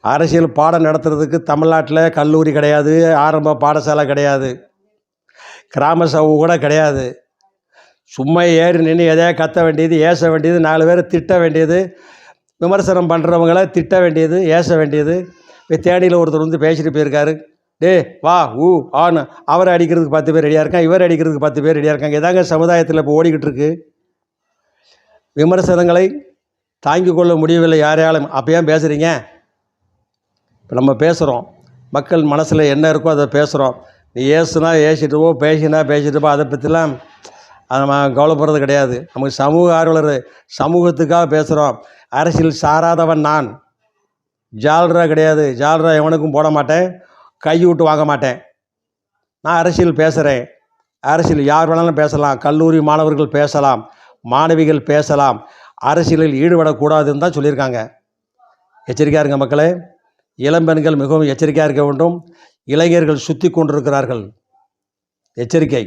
அரசியல் பாடம் நடத்துறதுக்கு தமிழ்நாட்டில் கல்லூரி கிடையாது, ஆரம்ப பாடசாலை கிடையாது, கிராம சபை கூட கிடையாது. சும்மா ஏறி நின்று எதையா கத்த வேண்டியது, ஏச வேண்டியது, 4 பேரை திட்ட வேண்டியது, விமர்சனம் பண்ணுறவங்கள திட்ட வேண்டியது, ஏச வேண்டியது. இப்போ தேனியில் ஒருத்தர் வந்து பேசிட்டு போயிருக்காரு, டே வா ஊ ஆன்னு. அவரை அடிக்கிறதுக்கு 10 பேர் ரெடியாக இருக்கான், இவர் அடிக்கிறதுக்கு 10 பேர் ரெடியாக இருக்காங்க. இதாங்க சமுதாயத்தில் இப்போ ஓடிக்கிட்டு இருக்கு. விமர்சனங்களை தாங்கிக் கொள்ள முடியவில்லை யாரையாலும். அப்போ ஏன் பேசுகிறீங்க? இப்போ நம்ம பேசுகிறோம், மக்கள் மனசில் என்ன இருக்கோ அதை பேசுகிறோம். நீ ஏசுனா ஏசிட்டு போ, பேசினா பேசிட்டு போ, அதை பற்றிலாம் அதை நம்ம கவலைப்படுறது கிடையாது. நமக்கு சமூக ஆர்வலர், சமூகத்துக்காக பேசுகிறோம். அரசியல் சாராதவன் நான், ஜால்ரா கிடையாது. ஜால்ரா எவனுக்கும் போட மாட்டேன், கை விட்டு வாங்க மாட்டேன். நான் அரசியல் பேசுகிறேன். அரசியல் யார் வேணாலும் பேசலாம், கல்லூரி மாணவர்கள் பேசலாம், மாணவிகள் பேசலாம். அரசியலில் ஈடுபடக்கூடாதுன்னு தான் சொல்லியிருக்காங்க. எச்சரிக்கையாக இருங்க மக்களே. இளம்பெண்கள் மிகவும் எச்சரிக்கையாக இருக்க வேண்டும். இளைஞர்கள் சுற்றி கொண்டிருக்கிறார்கள். எச்சரிக்கை.